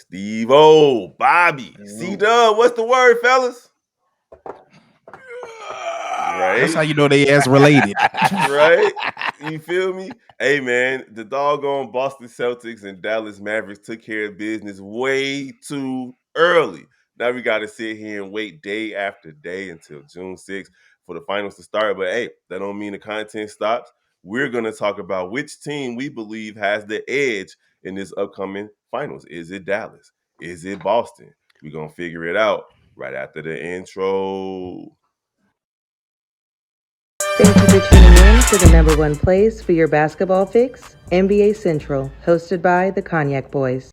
Steve-O, Bobby, C-Dub, what's the word, fellas? That's Right? how you know they as related. Right? You feel me? Hey, man, the doggone Boston Celtics and Dallas Mavericks took care of business way too early. Now we got to sit here and wait day after day until June 6th for the finals to start. But hey, that don't mean the content stops. We're going to talk about which team we believe has the edge in this upcoming finals. Is it Dallas? Is it Boston? We're going to figure it out right after the intro. Thank you for tuning in to the number one place for your basketball fix, NBA Central, hosted by the Cognac Boys.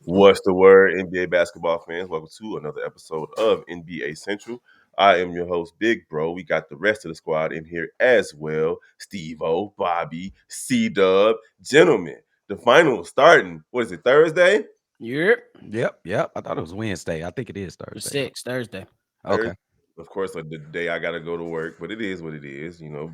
What's the word, NBA basketball fans? Welcome to another episode of NBA Central. I am your host, Big Bro. We got the rest of the squad in here as well. Steve-O, Bobby, C-Dub. Gentlemen, the finals starting, what is it, Thursday? Yep. I thought it was Wednesday. I think it is Thursday. Thursday. Okay. Of course, the day I got to go to work, but it is what it is. Y'all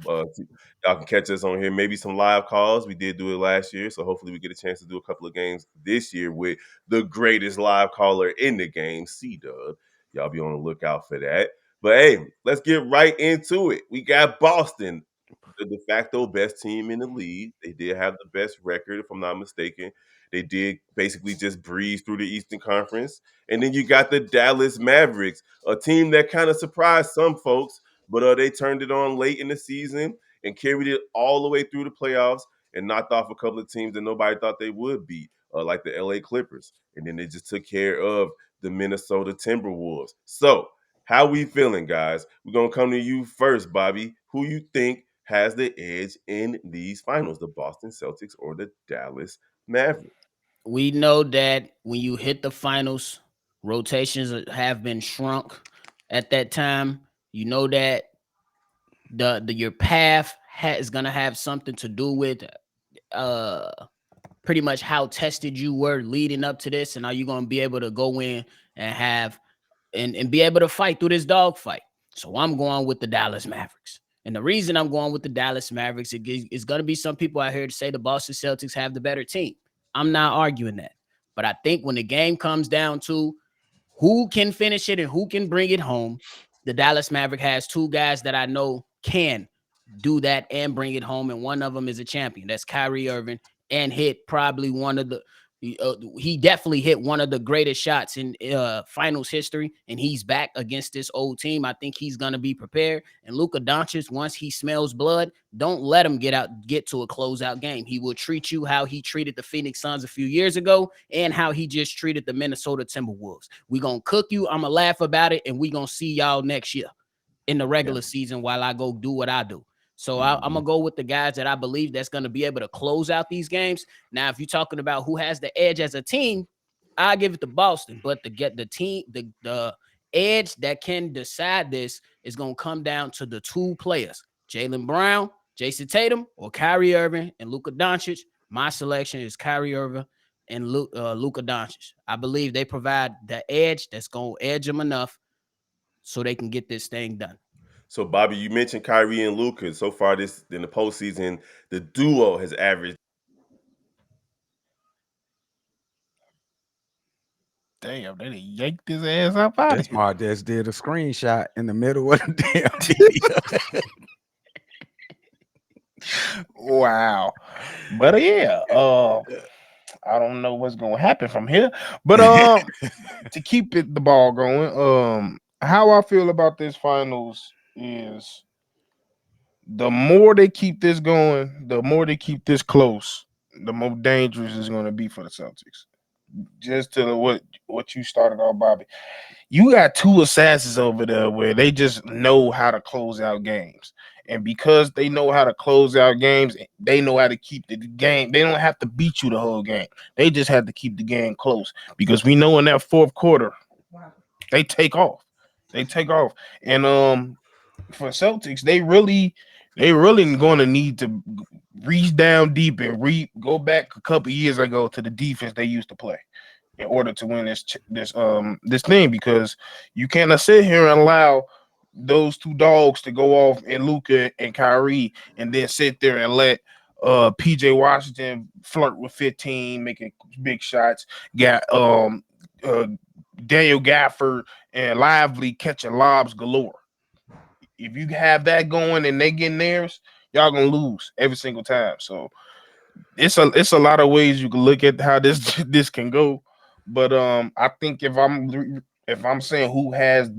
can catch us on here. Maybe some live calls. We did do it last year, so hopefully we get a chance to do a couple of games this year with the greatest live caller in the game, C-Dub. Y'all be on the lookout for that. But hey, let's get right into it. We got Boston, the de facto best team in the league. They did have the best record, if I'm not mistaken. They did basically just breeze through the Eastern Conference. And then you got the Dallas Mavericks, a team that kind of surprised some folks, but they turned it on late in the season and carried it all the way through the playoffs and knocked off a couple of teams that nobody thought they would beat, like the LA Clippers. And then they just took care of the Minnesota Timberwolves. So, how we feeling, guys? We're going to come to you first, Bobby. Who you think has the edge in these finals, the Boston Celtics or the Dallas Mavericks? We know that when you hit the finals, rotations have been shrunk at that time. You know that your path is gonna have something to do with pretty much how tested you were leading up to this, and are you gonna be able to go in and have and be able to fight through this dogfight? So I'm going with the Dallas Mavericks. And the reason I'm going with the Dallas Mavericks is going to be some people out here to say the Boston Celtics have the better team. I'm not arguing that. But I think when the game comes down to who can finish it and who can bring it home, the Dallas Maverick has two guys that I know can do that and bring it home. And one of them is a champion. That's Kyrie Irving, and hit probably one of the he definitely hit one of the greatest shots in finals history, and he's back against this old team. I think he's going to be prepared. And Luka Doncic, once he smells blood, don't let him get to a closeout game. He will treat you how he treated the Phoenix Suns a few years ago and how he just treated the Minnesota Timberwolves. We're going to cook you. I'm going to laugh about it, and we're going to see y'all next year in the regular season while I go do what I do. So I'm going to go with the guys that I believe that's going to be able to close out these games. Now, if you're talking about who has the edge as a team, I give it to Boston. But to get the team, the edge that can decide this is going to come down to the two players, Jaylen Brown, Jason Tatum, or Kyrie Irving and Luka Doncic. My selection is Kyrie Irving and Luka Doncic. I believe they provide the edge that's going to edge them enough so they can get this thing done. So, Bobby, you mentioned Kyrie and Luka. So far this in the postseason, the duo has averaged. Damn, they done yanked his ass up out of That's here. why I just did a screenshot in the middle of the damn video. Wow. But yeah, I don't know what's gonna happen from here. But to keep the ball going, how I feel about this finals is the more they keep this going, the more they keep this close, the more dangerous it's gonna be for the Celtics. Just to what you started off, Bobby. You got two assassins over there where they just know how to close out games. And because they know how to close out games, they know how to keep the game. They don't have to beat you the whole game. They just have to keep the game close. Because we know in that fourth quarter, they take off. They take off. And for Celtics, they really going to need to reach down deep and go back a couple years ago to the defense they used to play in order to win this thing, because you cannot sit here and allow those two dogs to go off and Luka and Kyrie and then sit there and let PJ Washington flirt with 15, making big shots. Got uh, Daniel Gafford and Lively catching lobs galore. If you have that going and they getting theirs, y'all gonna lose every single time. So it's a lot of ways you can look at how this this can go. But I think if I'm saying who has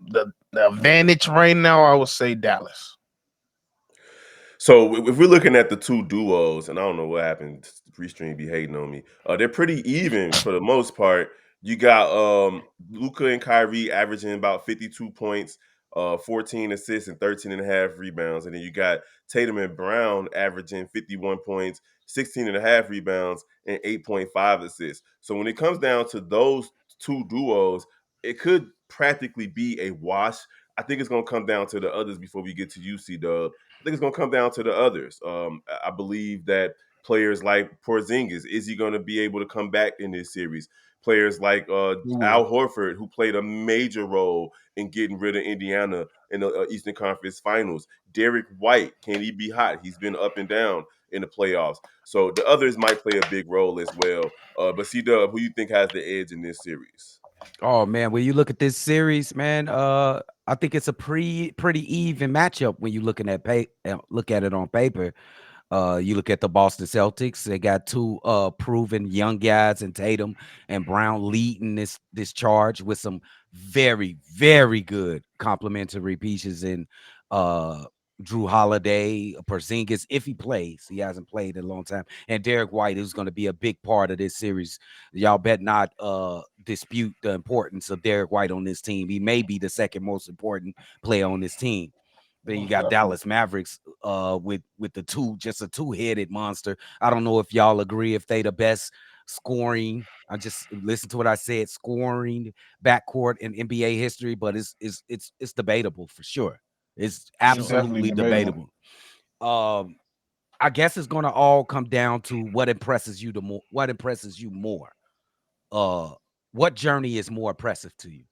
the advantage right now, I would say Dallas. So if we're looking at the two duos, and I don't know what happened, Restream be hating on me. They're pretty even for the most part. You got Luka and Kyrie averaging about 52 points, 14 assists, and 13 and a half rebounds. And then you got Tatum and Brown averaging 51 points, 16 and a half rebounds, and 8.5 assists. So when it comes down to those two duos, it could practically be a wash. I think it's going to come down to the others before we get to UC Dub. I think it's going to come down to the others. I believe that players like Porzingis, is he going to be able to come back in this series? Players like He will. Al Horford, who played a major role in getting rid of Indiana in the Eastern Conference Finals. Derek White, can he be hot? He's been up and down in the playoffs. So the others might play a big role as well. But C-Dub, who you think has the edge in this series? Oh man, when you look at this series, man, I think it's a pretty even matchup when you looking at look at it on paper. You look at the Boston Celtics; they got two proven young guys in Tatum and Brown leading this charge with some very good complementary pieces in uh Drew Holiday, Porzingis, if he plays. He hasn't played in a long time, and Derek White, who's going to be a big part of this series. Y'all bet not dispute the importance of Derek White on this team. He may be the second most important player on this team. Then you Most got definitely. Dallas Mavericks with the just a two-headed monster. I don't know if y'all agree if they the best scoring. I just listen to what I said, scoring backcourt in NBA history, but it's debatable for sure. It's It's Sure. definitely absolutely debatable. debatable. Um, I guess it's gonna all come down to what impresses you the more. What impresses you more? Uh, what journey is more impressive to you?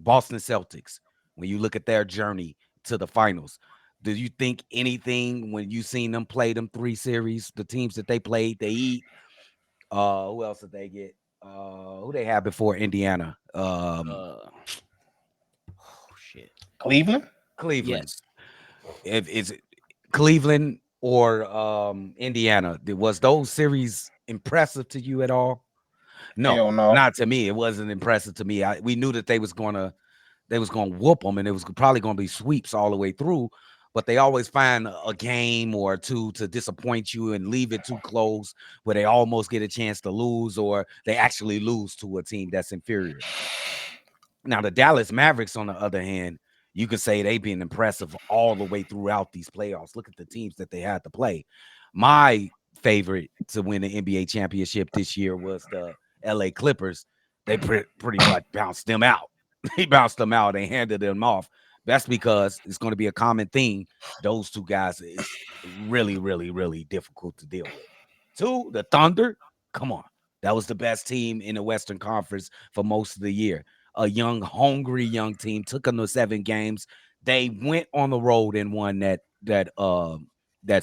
Boston Celtics, when you look at their journey to the finals, do you think anything when you seen them play them three series, the teams that they played, they eat? Who else did they get? Who they had before Indiana? Oh shit. Cleveland? Cleveland. Yes. If is it Cleveland or Indiana? Was those series impressive to you at all? No, Hell no. not to me. It wasn't impressive to me. We knew that they was gonna whoop them, and it was probably gonna be sweeps all the way through. But they always find a game or two to disappoint you and leave it too close, where they almost get a chance to lose, or they actually lose to a team that's inferior. Now, the Dallas Mavericks, on the other hand, you could say they've been impressive all the way throughout these playoffs. Look at the teams that they had to play. My favorite to win the NBA championship this year was the LA Clippers. They pretty much bounced them out. They bounced them out. They handed them off. That's because it's going to be a common theme. Those two guys is really difficult to deal with. Two, the Thunder. Come on. That was the best team in the Western Conference for most of the year. A young, hungry young team took them to 7 games. They went on the road and won that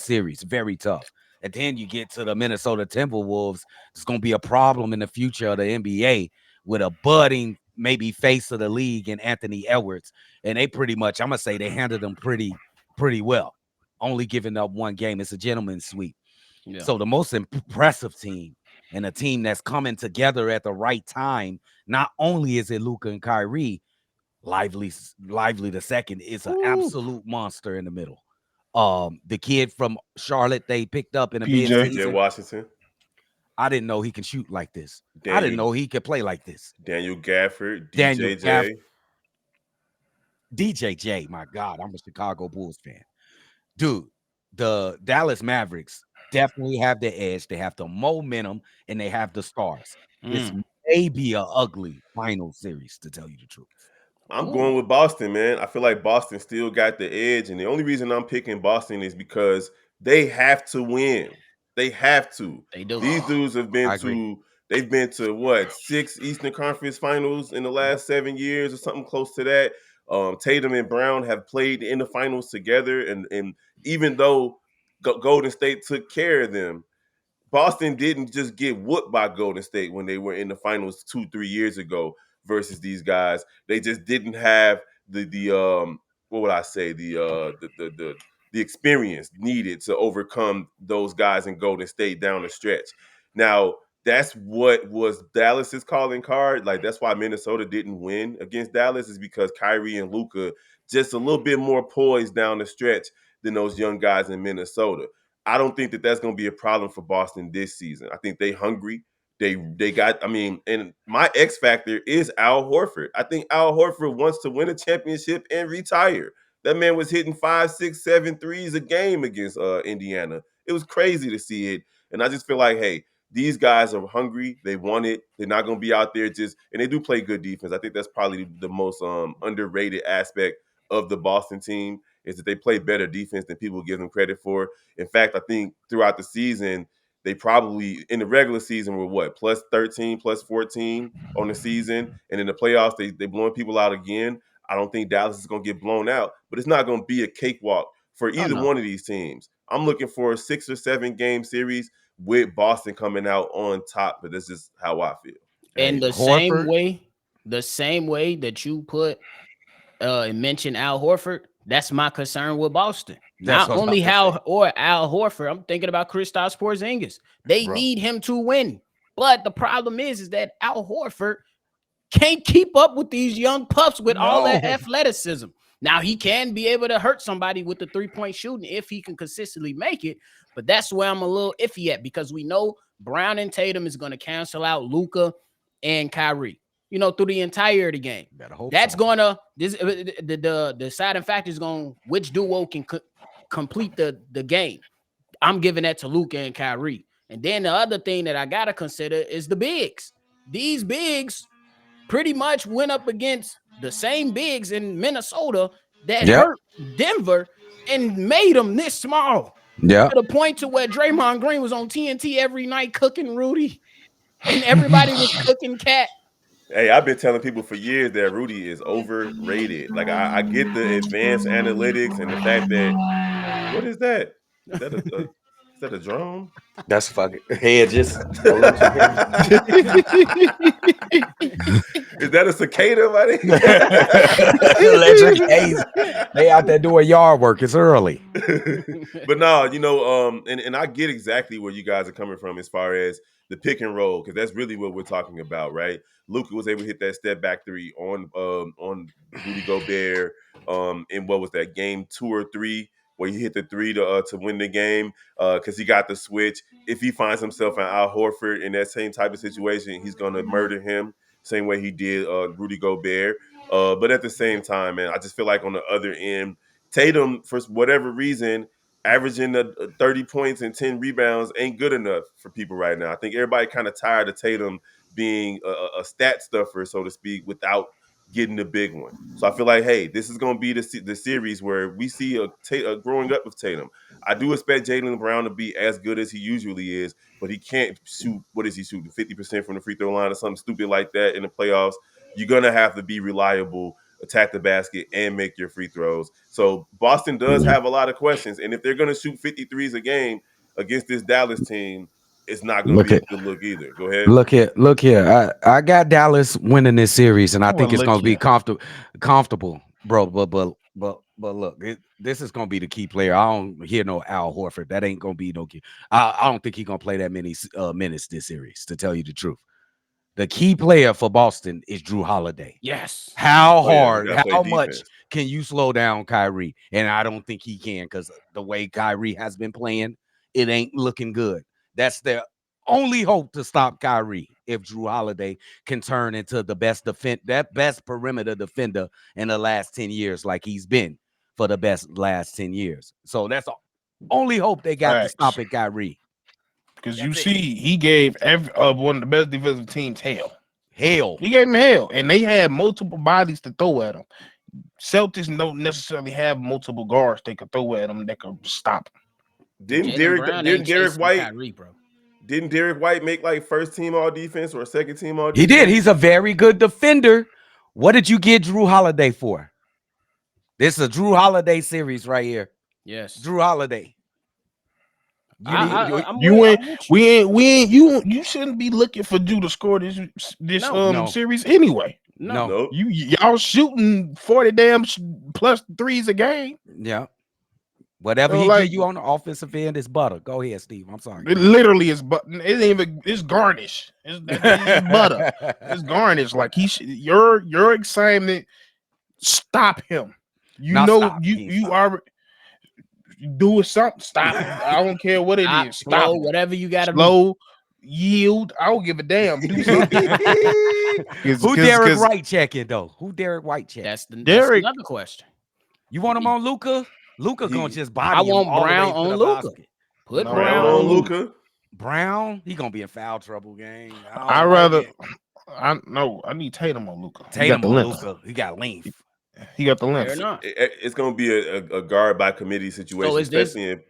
series. Very tough. And then you get to the Minnesota Timberwolves. It's going to be a problem in the future of the NBA with a budding maybe face of the league and Anthony Edwards. And they pretty much, I'm gonna say, they handled them pretty well. Only giving up 1 game. It's a gentleman's sweep. Yeah. So the most impressive team and a team that's coming together at the right time. Not only is it Luka and Kyrie, Lively the second is an Ooh. absolute monster in the middle. The kid from Charlotte they picked up in a PJ. PJ mid-season. Washington, I didn't know he can shoot like this. I didn't Daniel know he could play like this. Daniel Gafford, Daniel Gaff, DJJ. DJJ, my God, I'm a Chicago Bulls fan. Dude, the Dallas Mavericks definitely have the edge. They have the momentum and they have the stars. This Mm. may be a ugly final series, to tell you the truth. I'm Ooh. going with Boston, man. I feel like Boston still got the edge, and the only reason I'm picking Boston is because they have to win. They have to. They do. These dudes have been I agree. to they've been to what 6 Eastern Conference Finals in the Yep. last 7 years or something close to that. Tatum and Brown have played in the finals together, and even though Golden State took care of them. Boston didn't just get whooped by Golden State when they were in the finals 2-3 years ago versus these guys. They just didn't have the what would I say the experience needed to overcome those guys in Golden State down the stretch. Now that's what was Dallas's calling card. Like that's why Minnesota didn't win against Dallas is because Kyrie and Luka just a little bit more poised down the stretch than those young guys in Minnesota. I don't think that that's going to be a problem for Boston this season. I think they hungry. They got. I mean, and my X factor is Al Horford. I think Al Horford wants to win a championship and retire. That man was hitting 5, 6, 7 threes a game against Indiana. It was crazy to see it, and I just feel like, hey, these guys are hungry. They want it. They're not going to be out there just, and they do play good defense. I think that's probably the most underrated aspect of the Boston team is that they play better defense than people give them credit for. In fact, I think throughout the season, they probably in the regular season were what plus 13, plus 14 on the season, and in the playoffs they blowing people out again. I don't think Dallas is going to get blown out, but it's not going to be a cakewalk for Oh either no. one of these teams. I'm looking for a 6 or 7 game series with Boston coming out on top, but that's just how I feel. And Hey, Horford. the same way that you put and mentioned Al Horford, that's my concern with Boston. That's Not what I was only about to say. Al Horford, I'm thinking about Kristaps Porzingis. They Bro. need him to win. But the problem is that Al Horford can't keep up with these young pups with all that No. athleticism. Now he can be able to hurt somebody with the 3-point shooting if he can consistently make it, but that's where I'm a little iffy at because we know Brown and Tatum is going to cancel out Luka and Kyrie, through the entire of the game. Better hope That's so. gonna the deciding factor is going which duo can complete the game. I'm giving that to Luka and Kyrie. And then the other thing that I gotta consider is the bigs. These bigs pretty much went up against the same bigs in Minnesota that Yep. hurt Denver and made them this small. Yeah. To the point to where Draymond Green was on TNT every night cooking Rudy, and everybody was cooking Cat. Hey, I've been telling people for years that Rudy is overrated. Like I get the advanced analytics and the fact that what is that? Is that a drone? That's fucking hedges. Electric hedges. Is that a cicada, buddy? Electric haze. They out there doing yard work. It's early. But no, and I get exactly where you guys are coming from as far as the pick and roll, because that's really what we're talking about, right? Luka was able to hit that step back three on Rudy Gobert in what was that game 2 or 3 where he hit the 3 to win the game because he got the switch. If he finds himself in Al Horford in that same type of situation, he's gonna murder him same way he did Rudy Gobert. But at the same time, man, I just feel like on the other end, Tatum, for whatever reason, averaging 30 points and 10 rebounds ain't good enough for people right now. I think everybody kind of tired of Tatum being a stat stuffer, so to speak, without getting the big one. So I feel like, hey, this is going to be the series where we see a growing up of Tatum. I do expect Jaylen Brown to be as good as he usually is, but he can't shoot. What is he shooting? 50% from the free throw line or something stupid like that in the playoffs. You're going to have to be reliable, attack the basket, and make your free throws. So Boston does have a lot of questions. And if they're going to shoot 53s a game against this Dallas team, it's not going to be a good look either. Go ahead. Look here. I got Dallas winning this series, and I think it's look going to be here. comfortable, bro. But look, this is going to be the key player. I don't hear no Al Horford. That ain't going to be no key. I don't think he's going to play that many minutes this series, to tell you the truth. The key player for Boston is Drew Holiday. Yes. How Oh, yeah, hard, you gotta play how defense. much can you slow down Kyrie? And I don't think he can, because the way Kyrie has been playing, it ain't looking good. That's their only hope to stop Kyrie, if Drew Holiday can turn into the best best perimeter defender in the last 10 years, like he's been for the best last 10 years. So that's the only hope they got to Facts. stop it, Kyrie. Because That's you it. see, he gave one of the best defensive teams hell. Hell. He gave him hell, and they had multiple bodies to throw at him. Celtics don't necessarily have multiple guards they could throw at him that could stop him. Didn't Jaylen Brown ain't Derek chasing White Kyrie, bro. didn't Derek White make like first team all defense or second team all He defense? did. He's a very good defender. What did you get Drew Holiday for? This is a Drew Holiday series right here. Yes. Drew Holiday. I'm You with ain't, you. we ain't, you shouldn't be looking for Drew to score this No. series anyway. No. Nope. Y'all shooting 40 damn plus threes a game. Yeah. Whatever So he like give you on the offensive end is butter. Go ahead, Steve. I'm sorry. it literally is, but it ain't even. It's garnish. It's butter. It's garnish. Like your excitement. Stop him. You Now know stop. He ain't you stop. are doing something. Stop it. I don't care what it Stop, is. Stop slow, it. whatever you got to do. Slow, yield. I don't give a damn. Do something. Who Derek White checking though? Who Derek White checking? That's Derek- another question. You want him on Luka? Luka gonna just body I him want all the Brown way to on the Luka. basket. Put No, Brown Brown on on Luka. Luka. Brown, he gonna be in foul trouble game. I rather. I need Tatum on Luka. He got Tatum the on length. Luka. He got length. He got the Fair length. enough. It's going to be a guard by committee situation, is this- especially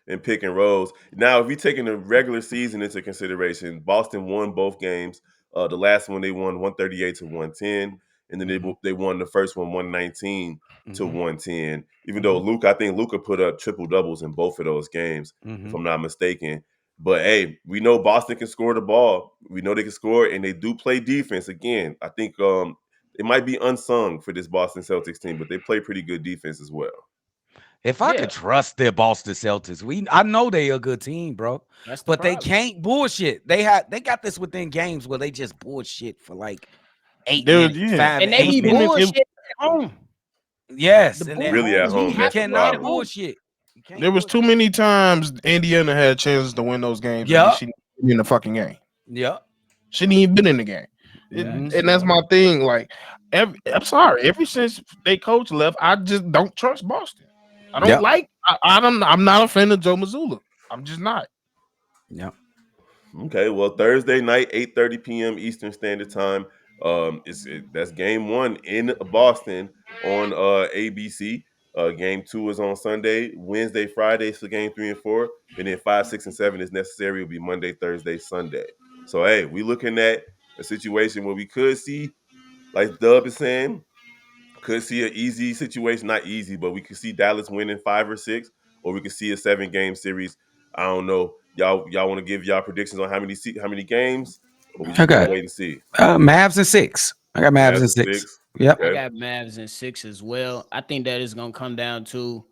in pick and rolls. Now, if we taking the regular season into consideration, Boston won both games. The last one they won 138 to 110, and then they won the first one 119 to 110. Even though I think Luka put up triple doubles in both of those games, if I'm not mistaken. But hey, we know Boston can score the ball. We know they can score, and they do play defense. Again, I think it might be unsung for this Boston Celtics team, but they play pretty good defense as well. If I could trust their Boston Celtics, I know they a good team, bro. That's the But they problem. can't bullshit. They got this within games where they just bullshit for like 8 Dude, minutes, yeah. 5 And they 8 be minutes. bullshit at home. Yes, The and Really at Bulls, we home, you have that's the to win at cannot problem. home. bullshit. You can't There was too bullshit. many times Indiana had chances to win those games. Yeah. And they shouldn't be in the fucking game. Yeah. Shouldn't even been in the game. Mhm. And that's my thing. Like, I'm sorry. Ever since they coach left, I just don't trust Boston. I don't Yep. like. I'm not a fan of Joe Mazzulla. I'm just not. Yeah. Okay, well, Thursday night, 8:30 p.m. Eastern Standard Time. That's game one in Boston on ABC. Game two is on Sunday, Wednesday, Friday for game 3 and 4, and then 5, 6, and 7 is necessary. Will be Monday, Thursday, Sunday. So hey, we looking at a situation where we could see, like Dub is saying, could see an easy situation, not easy, but we could see Dallas winning 5 or 6, or we could see a 7-game series. I don't know. Y'all want to give y'all predictions on how many games, or we I just gonna got wait and see? Mavs and 6. I got Mavs Mavs and and 6. 6. Yep. I Okay. got Mavs in 6 as well. I think that is going to come down to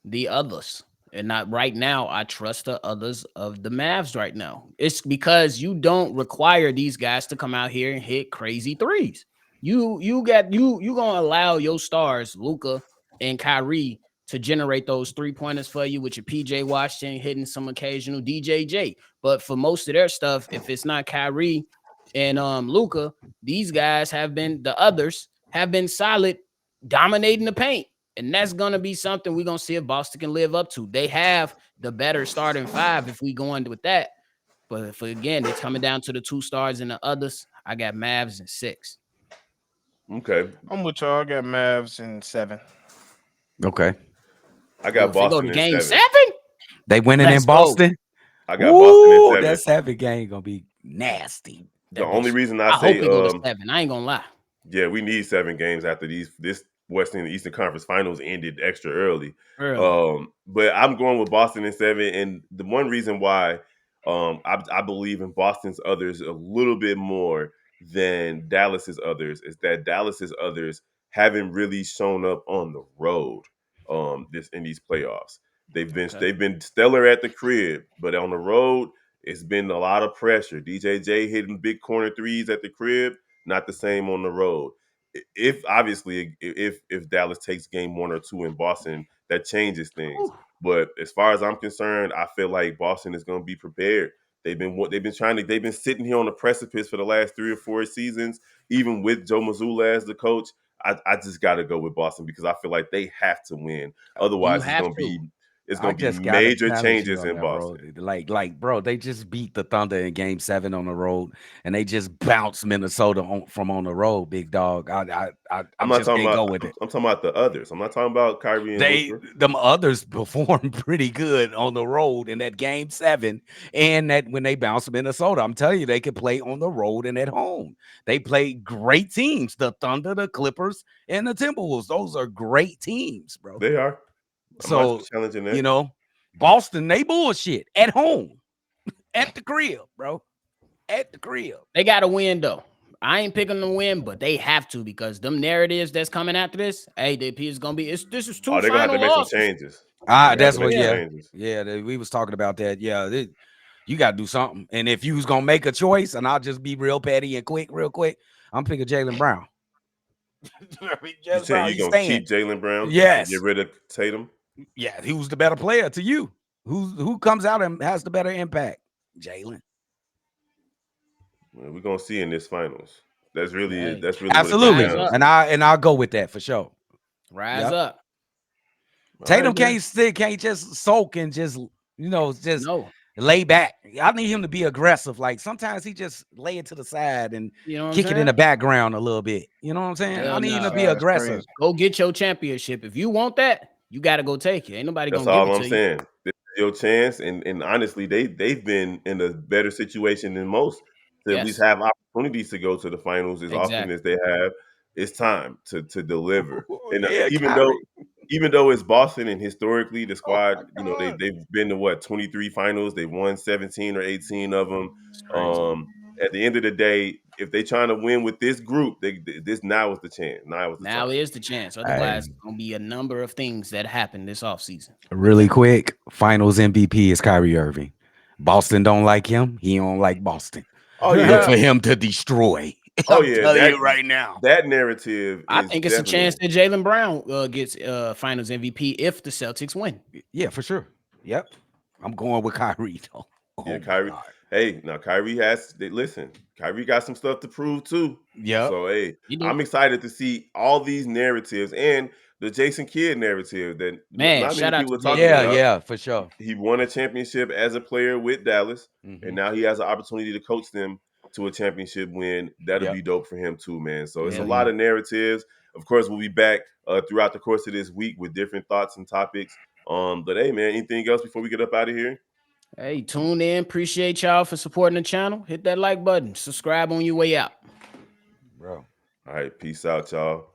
the others. And not right now, I trust the others of the Mavs right now. It's because you don't require these guys to come out here and hit crazy threes. You gonna allow your stars, Luka and Kyrie, to generate those 3-pointers for you with your PJ Washington hitting some occasional DJJ. But for most of their stuff, if it's not Kyrie and Luka, these guys the others have been solid dominating the paint. And that's going to be something we're going to see if Boston can live up to. They have the better starting 5 if we go into with that. But again, it's coming down to the 2 stars and the others. I got Mavs in 6. Okay. I'm with y'all. I got Mavs in 7. Okay. I got If they go Boston to in game 7. 7, They winning Let's in go. Boston. I got Boston in Ooh, 7. that 7 game gonna be nasty. The only reason I I say hope it go to 7. I ain't gonna lie. yeah, we need 7 games after this Western and Eastern Conference Finals ended extra early. But I'm going with Boston in 7, and the one reason why I believe in Boston's others a little bit more than Dallas's others is that Dallas's others haven't really shown up on the road this in these playoffs. They've been stellar at the crib, but on the road it's been a lot of pressure. DJJ hitting big corner threes at the crib, not the same on the road. If Dallas takes game 1 or 2 in Boston, that changes things. But as far as I'm concerned, I feel like Boston is going to be prepared. They've been sitting here on the precipice for the last 3 or 4 seasons, even with Joe Mazzulla as the coach. I just got to go with Boston because I feel like they have to win. You Otherwise, have to. it's I going to be just gotta major challenge you changes on in that Boston. road. Like, bro, they just beat the Thunder in Game 7 on the road, and they just bounced Minnesota from on the road. Big dog. I I'm not just talking can't about. go with it. I'm talking about the others. I'm not talking about Kyrie and Luka. Them others performed pretty good on the road in that Game 7, and that when they bounced Minnesota, I'm telling you, they could play on the road and at home. They played great teams. The Thunder, the Clippers, and the Timberwolves. Those are great teams, bro. They are. I'm not So challenging that. you know. Boston, they bullshit at home, at the crib, bro. At the crib. They got to win, though. I ain't picking them to win, but they have to because them narratives that's coming after this, hey, is gonna be. This is 2 Oh, they're gonna have final to make some losses. changes. They're gonna have That's to make what. some Yeah, changes. yeah. We was talking about that. Yeah, you got to do something. And if you was gonna make a choice, and I'll just be real petty and real quick, I'm picking Jaylen Brown. You Jaylen say Brown, you're he's gonna staying. keep Jaylen Brown and Yes. get rid of Tatum? Yeah, he was the better player to you. Who comes out and has the better impact? Jaylen. Well, we're gonna see in this finals. That's really Hey, what it Absolutely. comes down And to. I'll go with that for sure. Rise Yep. up. Tatum All right, man. can't just sulk and just just No. lay back. I need him to be aggressive. Like sometimes he just lay it to the side and You know what I'm kick it in saying? the background a little bit. You know what I'm saying? Hell I need him to no. be That's aggressive. crazy. Go get your championship. If you want that, you got to go take it. Ain't nobody That's gonna give all it I'm to you. saying. This is your chance, and honestly, they've been in a better situation than most to at least Yes. have opportunities to go to the finals as often Exactly. as they have. It's time to deliver. And Yeah, even though it's Boston and historically the Oh squad, my they've God. been to what 23 finals. They've won 17 or 18 of them. It's crazy. At the end of the day, if they're trying to win with this group, this now is the chance. Now is the Now time. is the chance. Otherwise, it's gonna be a number of things that happen this offseason. Really quick, finals MVP is Kyrie Irving. Boston don't like him. He don't like Boston. Oh Look yeah. for him to destroy. Oh I'm yeah. telling you right now. That narrative I is think it's a definitely. chance that Jaylen Brown gets Finals MVP if the Celtics win. Yeah, for sure. Yep. I'm going with Kyrie though. Yeah, Oh my Kyrie. God. Hey, now listen, Kyrie got some stuff to prove too. Yep. So hey, You do. I'm excited to see all these narratives and the Jason Kidd narrative that Man, not many shout out people to are talking Jason. about. Yeah, for sure. He won a championship as a player with Dallas, and Mhm. now he has an opportunity to coach them to a championship win. That'll Yep. be dope for him too, man. So it's a Hell lot yeah. of narratives. Of course, we'll be back throughout the course of this week with different thoughts and topics. But hey, man, anything else before we get up out of here? Hey, tune in. Appreciate y'all for supporting the channel. Hit that like button. Subscribe on your way out. Bro. All right, peace out, y'all.